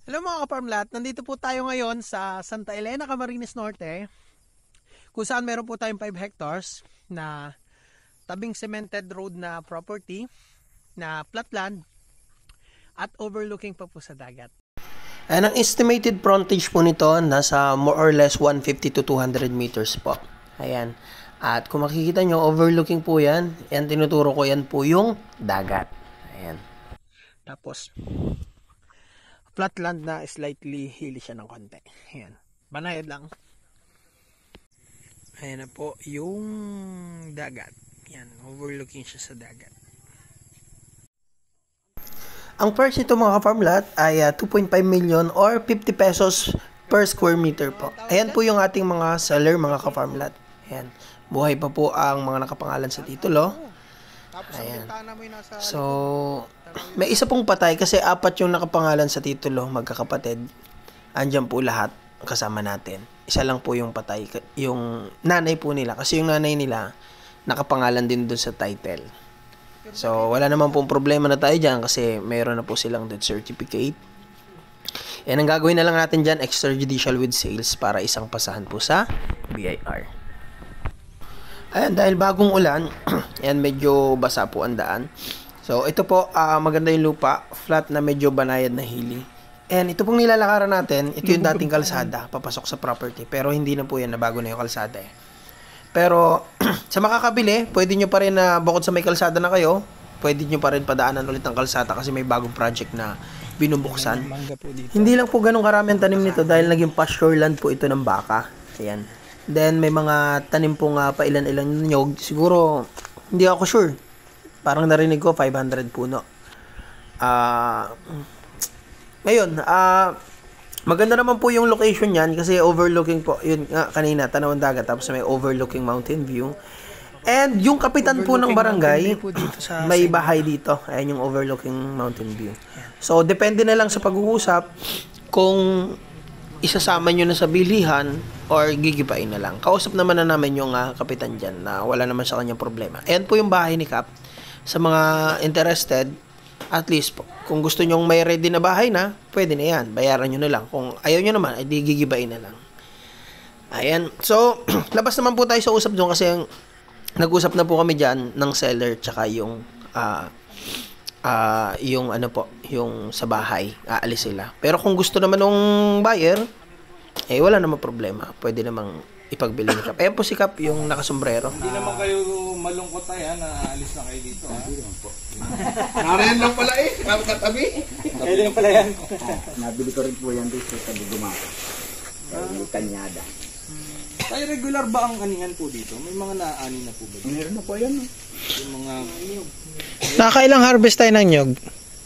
Hello mga kaparmlat, nandito po tayo ngayon sa Santa Elena, Camarines Norte, kung saan meron po tayong 5 hectares na tabing cemented road na property na flatland at overlooking pa po sa dagat. And ang estimated frontage po nito nasa more or less 150 to 200 meters po. Ayan. At kung makikita nyo, overlooking po yan. Yan, tinuturo ko yan po yung dagat. Ayan. Tapos, flatland na slightly hilly siya ng konti. Ayan. Banayad lang. Ayan na po yung dagat. Ayan. Overlooking siya sa dagat. Ang price nito mga ka-farmlat ay 2.5 million or 50 pesos per square meter po. Ayan po yung ating mga seller mga ka-farmlat. Ayan. Buhay pa po ang mga nakapangalan sa titulo. Ayan. So, may isa pong patay kasi 4 yung nakapangalan sa titulo, magkakapatid. Andyan po lahat kasama natin. Isa lang po yung patay, yung nanay po nila. Kasi yung nanay nila, nakapangalan din dun sa title. So, wala naman pong problema na tayo dyan kasi mayroon na po silang death certificate. Yan ang gagawin na lang natin dyan, extrajudicial with sales para isang pasahan po sa BIR. Ayan, dahil bagong ulan, yan medyo basa po ang daan. So, ito po, maganda yung lupa, flat na medyo banayad na hili. And ito pong nilalakaran natin, ito yung dating kalsada, papasok sa property. Pero hindi na po yan, nabago na yung kalsada eh. Pero, sa makakabili, pwede nyo pa rin na, bukod sa may kalsada na kayo, pwede nyo pa rin padaanan ulit ng kalsada kasi may bagong project na binubuksan. Hindi lang po ganun karami ang tanim nito dahil naging pasture land po ito ng baka. Ayan. Then, may mga tanim pong pailan-ilan nyog. Siguro, hindi ako sure. Parang narinig ko, 500 puno. Ngayon, maganda naman po yung location yan kasi overlooking po. Yun nga, kanina, Tanawan Dagat. Tapos may overlooking mountain view. And yung kapitan po ng barangay, may bahay dito. Ayan yung overlooking mountain view. So, depende na lang sa pag-uusap kung isasama nyo na sa bilihan or gigibain na lang. Kausap naman na namin yung kapitan dyan na wala naman sa kanyang problema. Ayan po yung bahay ni Kap. Sa mga interested, at least po, kung gusto nyong may ready na bahay na, pwede na yan. Bayaran nyo na lang. Kung ayaw nyo naman, ay di gigibain na lang. Ayan. So, labas naman po tayo sa usap doon kasi nag-usap na po kami dyan ng seller tsaka yung ano po, yung sa bahay, aalis sila. Pero kung gusto naman ng buyer, eh wala naman problema. Pwede namang ipagbili ni Kap. Ayan po si Kap, yung nakasombrero. Hindi naman kayo malungkot tayo na aalis na kayo dito. Hindi naman po. Narayan lang pala eh, katabi. Kaya lang pala yan. Nabili ko rin po yan dito sa Gumaka. Yung Kanyada. Kaya regular ba ang anihan po dito? May mga naani na po ba dito? Meron na po yan. Yung mga... Nakailang harvest tayo ng nyog?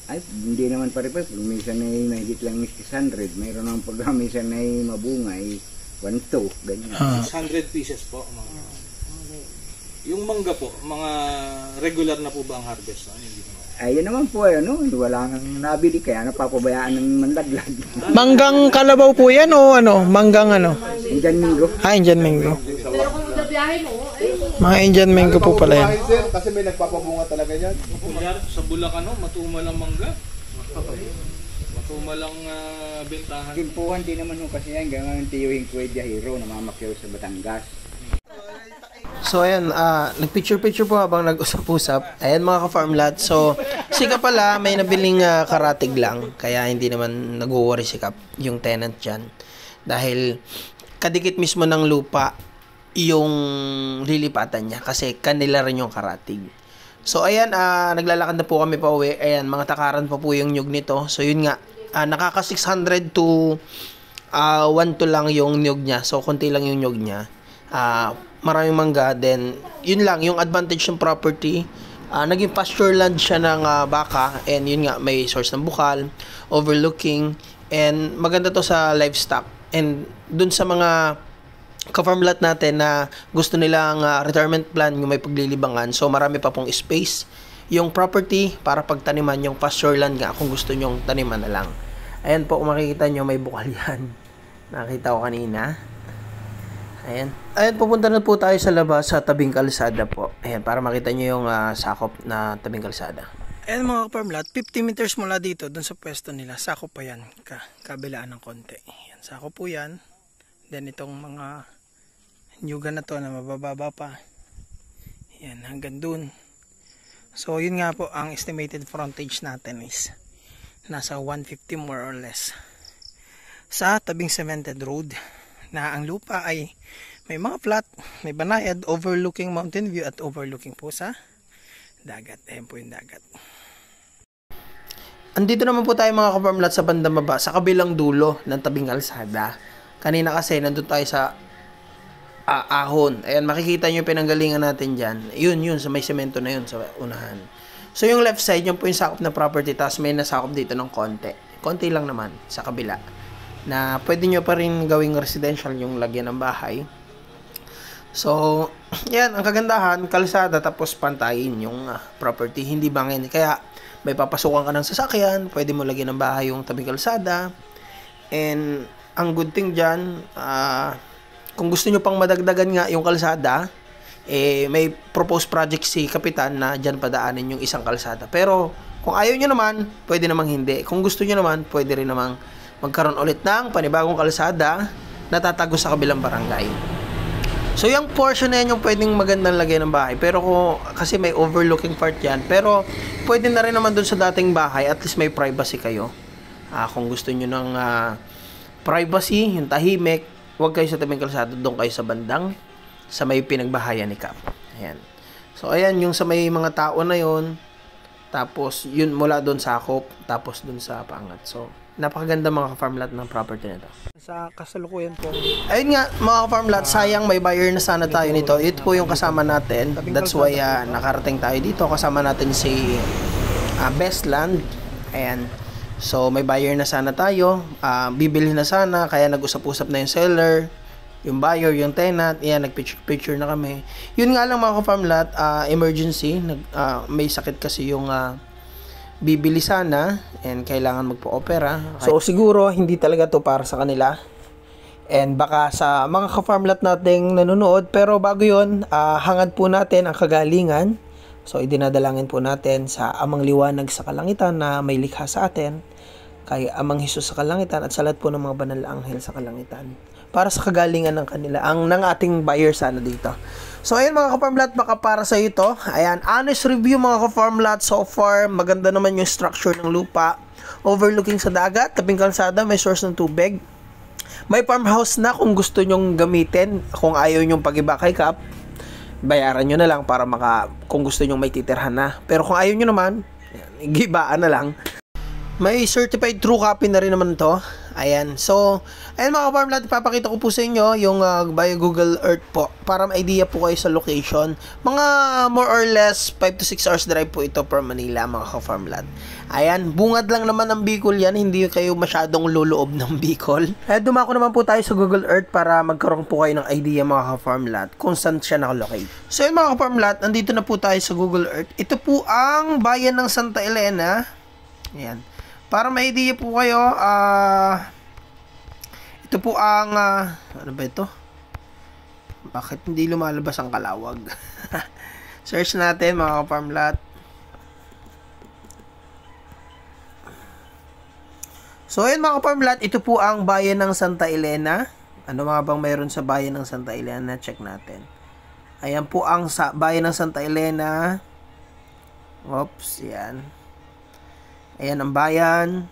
Ay, hindi naman pare-pare. Minsan ay mahigit lang 600. Mayroon ang pagka minsan ay mabungay. 1-2, ganyan. 600 pieces po. Mga... Yung mangga po, mga regular na po ba ang harvest? Hindi naman. Ay, yun naman po, ano, wala nang nabili kaya napapabayaan ng manlaglag. Manggang kalabaw po yan o ano? Manggang ano? Indian Mingo. Indian mango. Mga Indian mango po pala yan. Sir, kasi may nagpapabunga talaga yan. Sa Bulacan, matuma lang mangga. Matuma lang bentahan. Timpuhan din naman ho kasi yan. Ganyan tiyuhin Kuwedya Hero, namamakyaw sa Batangas. So ayan, nagpicture-picture po habang nag-usap-usap. Ayan mga ka-farmlat. So, si Kap pala may nabiling karatig lang. Kaya hindi naman nag-worry si Kap, yung tenant dyan. Dahil kadikit mismo ng lupa yung lilipatan niya. Kasi kanila rin yung karatig. So ayan, naglalakad na po kami pa uwi. Ayan, mga takaran pa po yung nyug nito. So yun nga, nakaka 600 to 1 to lang yung nyug niya. So konti lang yung nyug niya. Maraming mangga, then yun lang yung advantage ng property. Naging pasture land siya ng baka, and yun nga may source ng bukal, overlooking, and maganda to sa livestock. And dun sa mga ka-farmlat natin na gusto nilang retirement plan, yung may paglilibangan, so marami pa pong space yung property para pagtaniman, yung pasture land nga kung gusto nyong taniman na lang. Ayan po, kung makikita nyo may bukal yan. Nakita ko kanina. Ayan. Ayan, pupunta na po tayo sa labas sa tabing kalsada po. Ayan, para makita nyo yung sakop na tabing kalsada. Ayan mga ka-farm lot, 50 meters mula dito, dun sa pwesto nila, sako pa yan, kabilaan ng konti. Yan, sako po yan. Then itong mga nyugan na to na mabababa pa. Yan, hanggang dun. So yun nga po, ang estimated frontage natin is nasa 150 more or less. Sa tabing cemented road, na ang lupa ay may mga flat, may banayad, overlooking mountain view at overlooking po sa dagat. Ayan po yung dagat. Andito naman po tayo mga ka-farm lot sa bandang baba, sa kabilang dulo ng tabing kalsada. Kanina kasi nandun tayo sa ahon. Ayan, makikita nyo yung pinanggalingan natin dyan. Yun, sa may semento na yun, sa unahan. So yung left side, yun po yung sakop na property, tapos may nasakop dito ng konti. Konti lang naman sa kabila. Na pwede nyo pa rin gawing residential yung lagyan ng bahay. So, yan, ang kagandahan, kalsada tapos pantayin yung property, hindi bangin. Kaya, may papasukan ka ng sasakyan, pwede mo lagyan ng bahay yung tabing kalsada. And, ang good thing dyan, kung gusto nyo pang madagdagan nga yung kalsada, may proposed project si Kapitan na dyan padaanin yung isang kalsada. Pero, kung ayaw nyo naman, pwede namang hindi. Kung gusto nyo naman, pwede rin namang magkaroon ulit ng panibagong kalsada na tatago sa kabilang barangay. So, yung portion na yan yung pwedeng magandang lagay ng bahay. Pero kasi may overlooking part yan. Pero, pwede na rin naman dun sa dating bahay. At least may privacy kayo. Kung gusto nyo ng privacy, yung tahimik, huwag kayo sa tabing kalsada. Doon kayo sa bandang, sa may pinagbahayan ni Cap. Ayan. So, ayan, yung sa may mga tao na yun. Tapos, yun mula doon sakop. Tapos, doon sa pangat. So, napakaganda mga ka-farm lot ng property nito. Sa kasalukuyan po. Ayun nga mga ka-farm lot, sayang may buyer na sana tayo nito. Ito po yung kasama natin. That's why nakarating tayo dito. Kasama natin si Bestland. Ayan. So may buyer na sana tayo. Bibili na sana. Kaya nag-usap-usap na yung seller, yung buyer, yung tenant. Ayan, nag-picture na kami. Yun nga lang mga ka-farm lot, emergency. May sakit kasi yung bibili sana and kailangan magpo-opera. So siguro hindi talaga to para sa kanila. And baka sa mga ka-farm lot nating nanonood, pero bago 'yon, hangad po natin ang kagalingan. So idinadalangin po natin sa Amang Liwanag sa Kalangitan na may likha sa atin, kay Amang Hesus sa Kalangitan at sa lahat po ng mga banal na anghel sa kalangitan, para sa kagalingan ng kanila, ng ating buyer sana dito. So, ayan mga ka-farm lot, baka para sa ito. Ayan, honest review mga ka-farm lot. So far, maganda naman yung structure ng lupa. Overlooking sa dagat, tabing kalsada, may source ng tubig. May farmhouse na kung gusto nyong gamitin. Kung ayaw nyong pag-iba kay Cap, bayaran nyo na lang para kung gusto nyong may titirhan na. Pero kung ayaw nyo naman, gibaan na lang. May certified true copy na rin naman to. Ayan. So, ayan mga ka-farm lot, ipapakita ko po sa inyo yung by Google Earth po para ma-idea po kayo sa location. Mga more or less 5 to 6 hours drive po ito from Manila mga ka-farm lot. Ayan, bungad lang naman ng Bicol yan, hindi kayo masyadong luloob ng Bicol. Kaya dumako naman po tayo sa Google Earth para magkaroon po kayo ng idea mga ka-farm lot kung saan siya nakalocate. So, ayan mga ka-farm lot, nandito na po tayo sa Google Earth. Ito po ang bayan ng Santa Elena. Ayan. Para may idea po kayo, ito po ang, ano ba ito? Bakit hindi lumalabas ang Kalawag? Search natin mga ka-farm lot. So, ayun mga ka-farm lot, ito po ang bayan ng Santa Elena. Ano mga bang mayroon sa bayan ng Santa Elena? Check natin. Ayan po ang bayan ng Santa Elena. Oops, yan. Ayan ang bayan.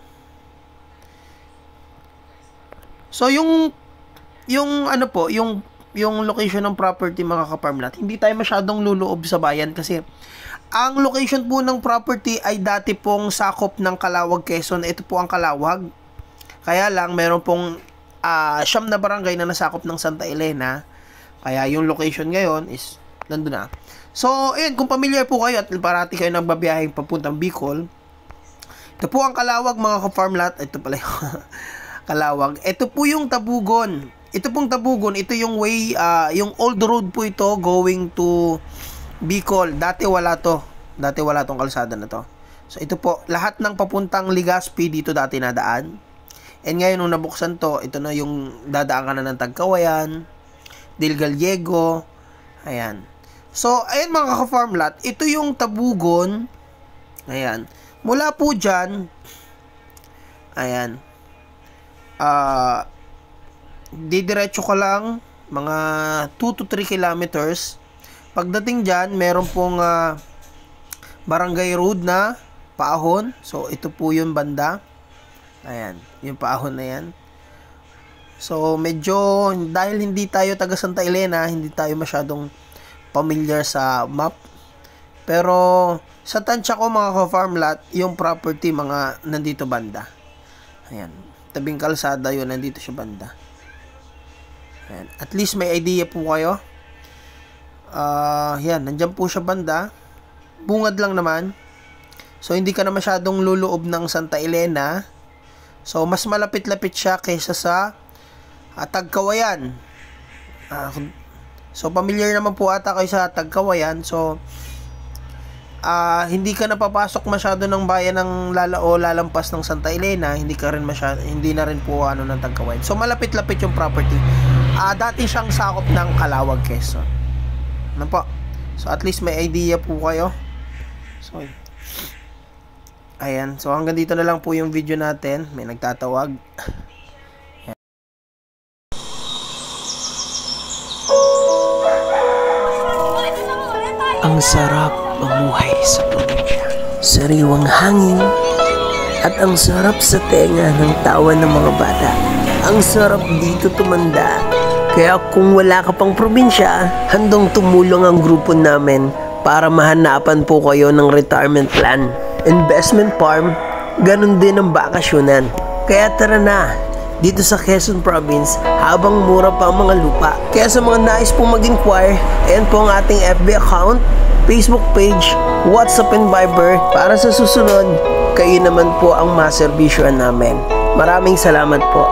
So yung ano po, yung location ng property mga ka-farm lot, hindi tayo masyadong luloob sa bayan kasi ang location po ng property ay dati pong sakop ng Calawag, Quezon. Ito po ang Calawag. Kaya lang meron pong siyam na barangay na nasakop ng Santa Elena. Kaya yung location ngayon is nandun na. So, ayun, kung familiar po kayo at parati kayo nagbabiyahe papuntang Bicol, ito po ang Calawag mga ka-farm lot. Ito pala yung Calawag. Ito po yung Tabugon. Ito pong Tabugon, ito yung way, yung old road po ito going to Bicol. Dati wala to. Dati wala tong kalsada na to. So ito po, lahat ng papuntang Legazpi dito dati nadaan. And ngayon nung nabuksan to, ito na yung dadaan ka na ng Tagkawayan, Del Gallego. Ayan. So, ayan mga ka-farm lot, ito yung Tabugon. Ayan. Mula po dyan, ayan, didiretso ka lang mga 2 to 3 kilometers. Pagdating dyan, meron pong barangay road na paahon. So, ito po yung banda. Ayan, yung paahon na yan. So, medyo, dahil hindi tayo taga Santa Elena, hindi tayo masyadong familiar sa map. Pero, sa tansya ko mga ka-farm lot, yung property mga nandito banda. Ayan, tabing kalsada yun, nandito siya banda. Ayan, at least may idea po kayo. Yan, nandyan po siya banda. Bungad lang naman. So, hindi ka na masyadong luloob ng Santa Elena. So, mas malapit-lapit siya kaysa sa Tagkawayan. So, familiar naman po ata kayo sa Tagkawayan. So, hindi ka na papasok masyado ng bayan ng lalampas ng Santa Elena, hindi na rin po ng Tagkawayan. So malapit-lapit yung property. Dati siyang sakop ng Calawag, Quezon. Ano po? So at least may idea po kayo. So ayan, so hanggang dito na lang po yung video natin. May nagtatawag. Ayan. Ang sarap mamuhay sa probinsya. Sariwang hangin at ang sarap sa tenga ng tawa ng mga bata. Ang sarap dito tumanda. Kaya kung wala ka pang probinsya, handang tumulong ang grupo namin para mahanapan po kayo ng retirement plan. Investment farm, ganun din ang bakasyonan. Kaya tara na, dito sa Quezon Province, habang mura pa ang mga lupa. Kaya sa mga nais pong mag-inquire, ayan po ang ating FB account, Facebook page, WhatsApp and Viber. Para sa susunod, kayo naman po ang maserbisyoan namin. Maraming salamat po.